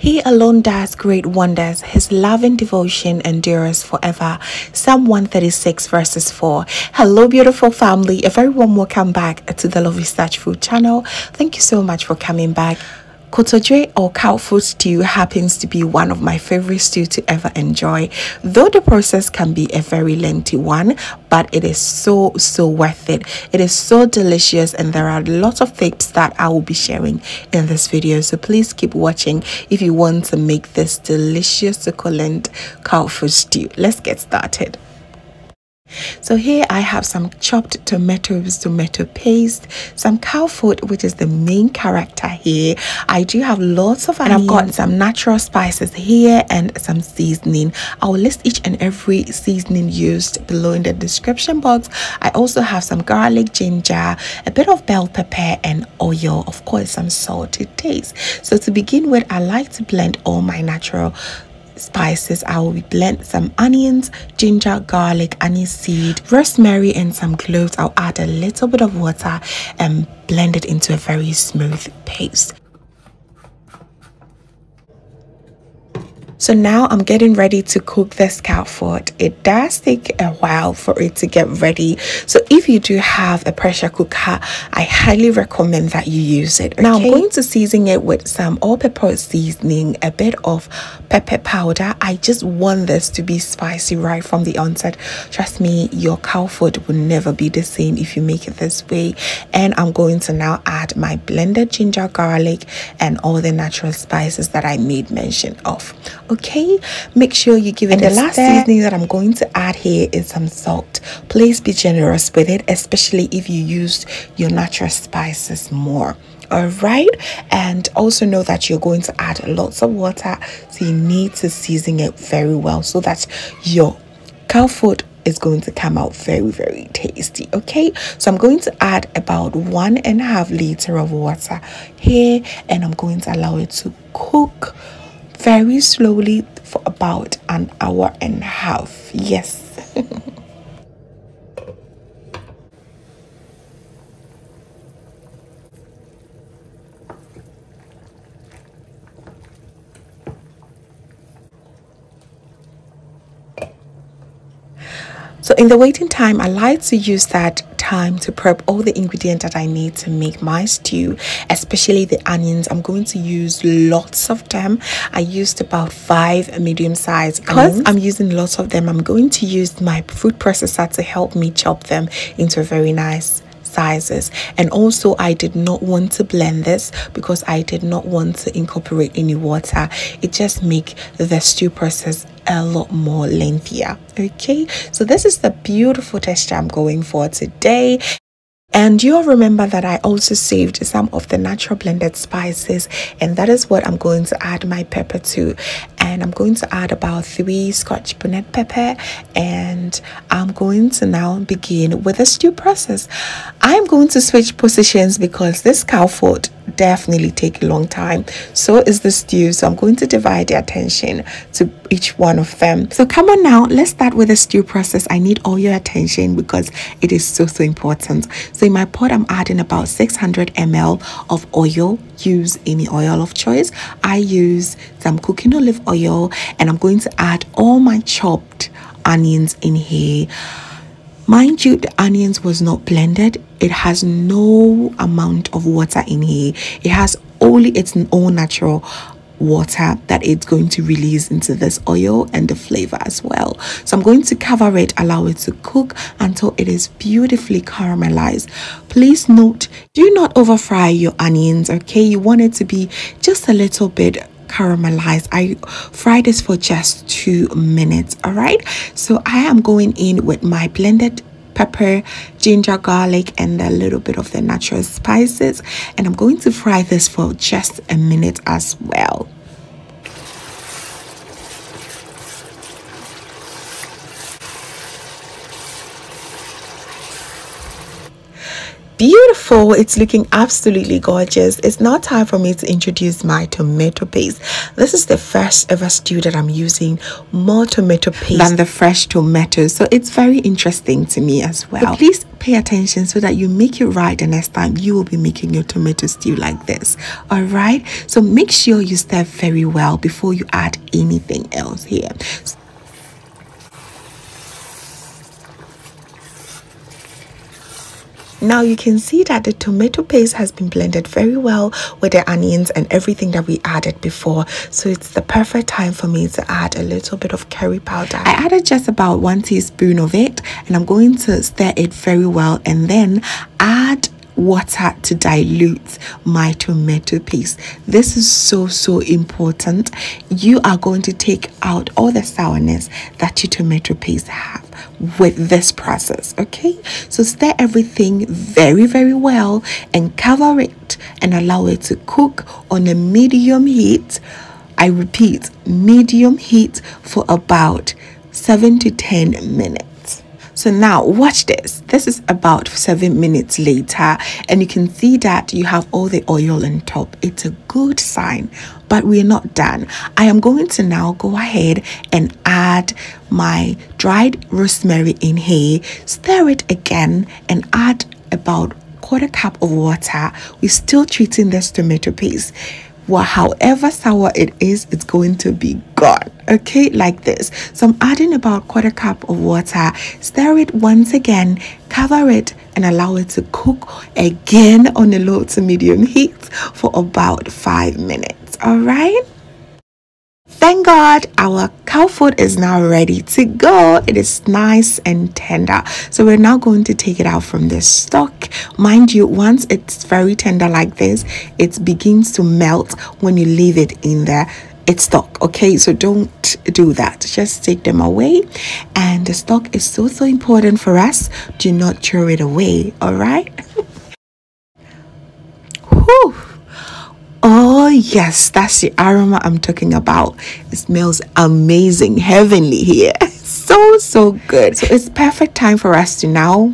He alone does great wonders. His love and devotion endures forever. Psalm 136 verses 4. Hello, beautiful family. A very warm welcome back to the Lovystouch food channel. Thank you so much for coming back. Kotodwe or cow foot stew happens to be one of my favorite stew to ever enjoy, though the process can be a very lengthy one, but it is so worth it. It is so delicious, and there are lots of tips that I will be sharing in this video, so please keep watching if you want to make this delicious succulent cow foot stew. Let's get started. So here I have some chopped tomatoes, tomato paste, some cow foot, which is the main character here. I do have lots of onions, and I've got some natural spices here and some seasoning. I will list each and every seasoning used below in the description box. I also have some garlic, ginger, a bit of bell pepper and oil, of course some salt to taste. So to begin with, I like to blend all my natural spices. I will blend some onions, ginger, garlic, annisseed, rosemary and some cloves. I'll add a little bit of water and blend it into a very smooth paste. So now I'm getting ready to cook this cow foot. It does take a while for it to get ready. So if you do have a pressure cooker, I highly recommend that you use it. Okay? Now I'm going to season it with some all-purpose seasoning, a bit of pepper powder. I just want this to be spicy right from the onset. Trust me, your cow foot will never be the same if you make it this way. And I'm going to now add my blended ginger, garlic and all the natural spices that I made mention of. Okay, make sure you give it a stir. And the last seasoning that I'm going to add here is some salt. Please be generous with it, especially if you used your natural spices more. All right, and also know that you're going to add lots of water, so you need to season it very well so that your cow foot is going to come out very tasty. Okay, so I'm going to add about 1.5 liters of water here, and I'm going to allow it to cook very slowly for about 1.5 hours. Yes. So in the waiting time, I like to use that time to prep all the ingredients that I need to make my stew, especially the onions. I'm going to use lots of them. I used about 5 medium-sized onions. Because I'm using lots of them, I'm going to use my food processor to help me chop them into a very nice sizes. And also I did not want to blend this because I did not want to incorporate any water. It just make the stew process a lot more lengthier. Okay, so this is the beautiful texture I'm going for today. And you'll remember that I also saved some of the natural blended spices, and that is what I'm going to add my pepper to. And I'm going to add about 3 scotch bonnet pepper, and I'm going to now begin with the stew process. I'm going to switch positions because this cow foot definitely take a long time, so is the stew, so I'm going to divide the attention to each one of them. So come on now, let's start with the stew process. I need all your attention because it is so important. So in my pot, I'm adding about 600 ml of oil. Use any oil of choice. I use some cooking olive oil, and I'm going to add all my chopped onions in here. Mind you, the onions was not blended. It has no amount of water in here. It has only its own natural water that it's going to release into this oil and the flavor as well. So I'm going to cover it, allow it to cook until it is beautifully caramelized. Please note, do not over fry your onions. Okay, you want it to be just a little bit caramelized. I fried this for just 2 minutes. All right, so I am going in with my blended pepper, ginger, garlic and a little bit of the natural spices, and I'm going to fry this for just a minute as well. beautiful. It's looking absolutely gorgeous. It's now time for me to introduce my tomato paste. This is the first ever stew that I'm using more tomato paste than the fresh tomatoes, so it's very interesting to me as well. But please pay attention so that you make it right the next time you will be making your tomato stew like this. All right, so make sure you stir very well before you add anything else here. Now you can see that the tomato paste has been blended very well with the onions and everything that we added before. So it's the perfect time for me to add a little bit of curry powder. I added just about 1 teaspoon of it, and I'm going to stir it very well and then add water to dilute my tomato paste. This is so important. You are going to take out all the sourness that your tomato paste have with this process. Okay, so stir everything very well and cover it and allow it to cook on a medium heat. I repeat, medium heat for about 7 to 10 minutes. So now watch this. This is about 7 minutes later, and you can see that you have all the oil on top. It's a good sign, but we're not done. I am going to now go ahead and add my dried rosemary in here, stir it again, and add about 1/4 cup of water. We're still treating this tomato paste. Well, however sour it is, it's going to be gone. Okay, like this. So I'm adding about 1/4 cup of water, stir it once again, cover it and allow it to cook again on a low to medium heat for about 5 minutes. All right, thank God our cow foot is now ready to go. It is nice and tender, so we're now going to take it out from the stock. Mind you, once it's very tender like this, it begins to melt when you leave it in there. It's stock, okay? So don't do that. Just take them away. And the stock is so important for us. Do not throw it away, all right? Whew. Oh yes, that's the aroma I'm talking about. It smells amazing, heavenly here. So good. So it's perfect time for us to now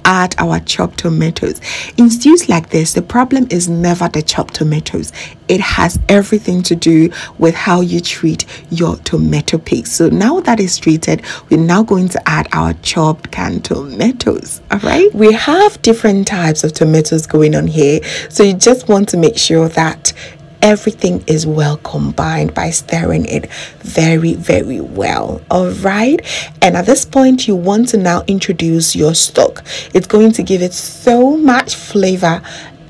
add our chopped tomatoes. In stews like this, the problem is never the chopped tomatoes. It has everything to do with how you treat your tomato paste. So now that is treated, we're now going to add our chopped canned tomatoes. All right, we have different types of tomatoes going on here, so you just want to make sure that everything is well combined by stirring it very well. All right, and at this point you want to now introduce your stock. It's going to give it so much flavor,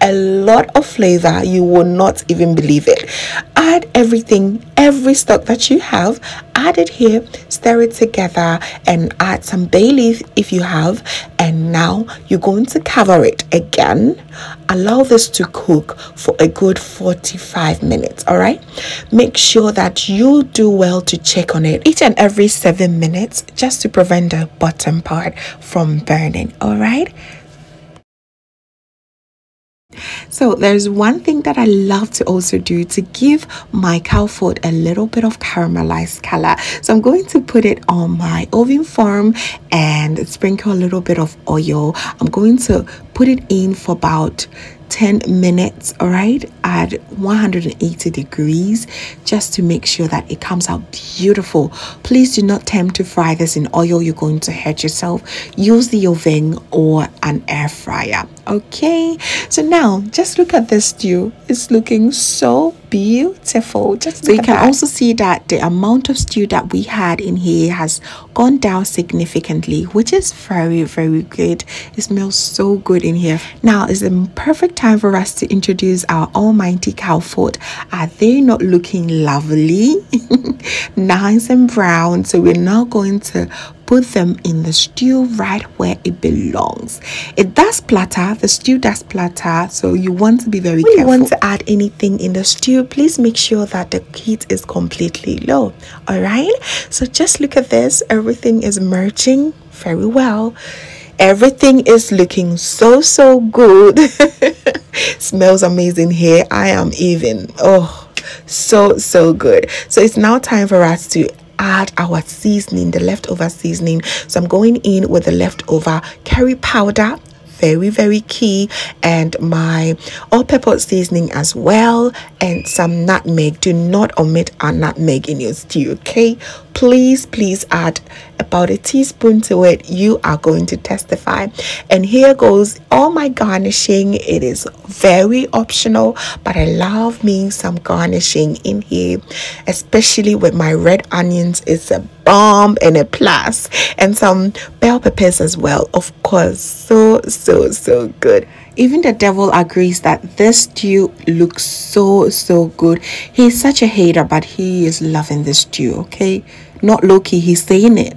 a lot of flavor, you will not even believe it. Add everything, every stock that you have, add it here, stir it together, and add some bay leaf if you have. And now you're going to cover it again. Allow this to cook for a good 45 minutes. All right, make sure that you do well to check on it each and every 7 minutes, just to prevent the bottom part from burning. All right, so there's one thing that I love to also do to give my cow food a little bit of caramelized color. So I'm going to put it on my oven form and sprinkle a little bit of oil. I'm going to put it in for about 10 minutes, all right, at 180 degrees, just to make sure that it comes out beautiful. Please do not attempt to fry this in oil. You're going to hurt yourself. Use the oven or an air fryer. Okay, so now just look at this stew. It's looking so beautiful. Just so you can also see that the amount of stew that we had in here has gone down significantly, which is very good. It smells so good in here. Now is the perfect time for us to introduce our almighty cow foot. Are they not looking lovely? Nice and brown. So we're now going to put them in the stew right where it belongs. It does splatter, the stew does splatter, so you want to be very careful. When you want to add anything in the stew, please make sure that the heat is completely low. All right, so just look at this. Everything is merging very well. Everything is looking so good. Smells amazing here. I am even so good. So it's now time for us to add our seasoning, the leftover seasoning. So I'm going in with the leftover curry powder, very key, and my all-purpose seasoning as well, and some nutmeg. Do not omit a nutmeg in your stew, okay? Please add about a teaspoon to it. You are going to testify. And here goes all my garnishing. It is very optional, but I love me some garnishing in here, especially with my red onions. It's a bomb and a plus, and some bell peppers as well, of course. So good. Even the devil agrees that this stew looks so good. He's such a hater, but he is loving this stew, okay? Not low-key, he's saying it.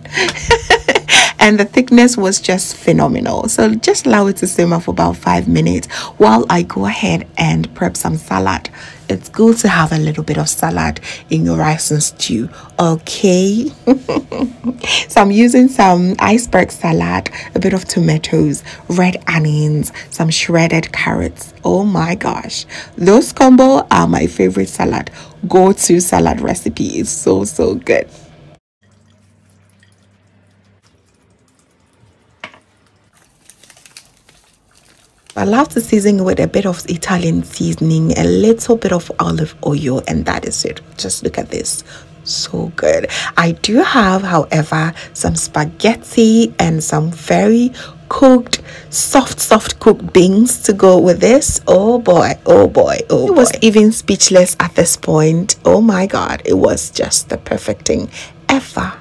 And the thickness was just phenomenal. So just allow it to simmer for about 5 minutes while I go ahead and prep some salad. It's good to have a little bit of salad in your rice and stew, okay? So I'm using some iceberg salad, a bit of tomatoes, red onions, some shredded carrots. Oh my gosh, those combo are my favorite salad go-to salad recipe. It's so good. I love to season with a bit of Italian seasoning, a little bit of olive oil, and that is it. Just look at this. So good. I do have, however, some spaghetti and some very cooked, soft cooked beans to go with this. Oh boy. I was even speechless at this point. Oh my god, it was just the perfect thing ever.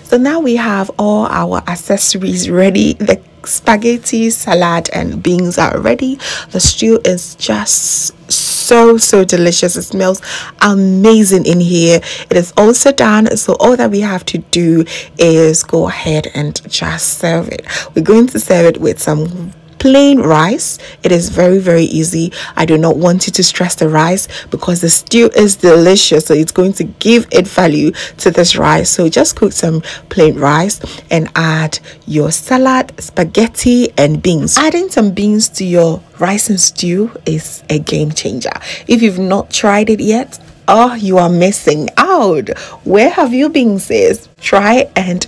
So now we have all our accessories ready. The spaghetti, salad, and beans are ready. The stew is just so delicious. It smells amazing in here. It is also done, so all that we have to do is go ahead and just serve it. We're going to serve it with some plain rice. It is very easy. I do not want you to stress the rice because the stew is delicious, so it's going to give it value to this rice. So just cook some plain rice and add your salad, spaghetti, and beans. Adding some beans to your rice and stew is a game changer. If you've not tried it yet, oh, you are missing out. Where have you been, sis? Try and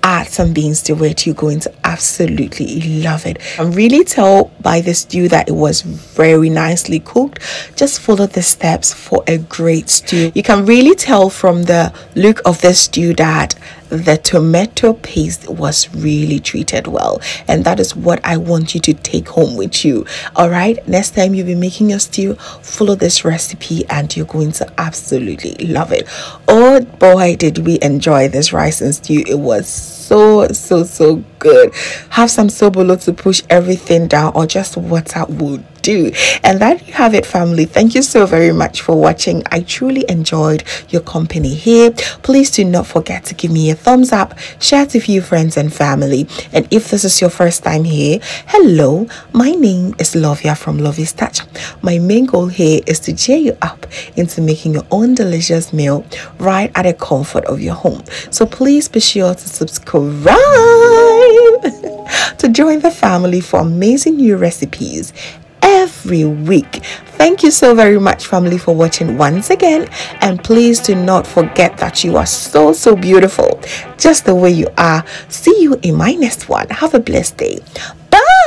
add some beans to it. You're going to absolutely love it. I can really tell by the stew that it was very nicely cooked. Just follow the steps for a great stew. You can really tell from the look of the stew that the tomato paste was really treated well, and that is what I want you to take home with you. All right, next time you'll be making your stew, follow this recipe and you're going to absolutely love it. Oh boy, did we enjoy this rice and stew. It was so good. Have some sobolo to push everything down, or just water would do. And there you have it, family. Thank you so very much for watching. I truly enjoyed your company here. Please do not forget to give me a thumbs up, share it with a few friends and family. And if this is your first time here, hello, my name is Lovia from Lovystouch. My main goal here is to cheer you up into making your own delicious meal right at the comfort of your home. So please be sure to subscribe to join the family for amazing new recipes every week. Thank you so very much, family, for watching once again, and please do not forget that you are so beautiful just the way you are. See you in my next one. Have a blessed day. Bye.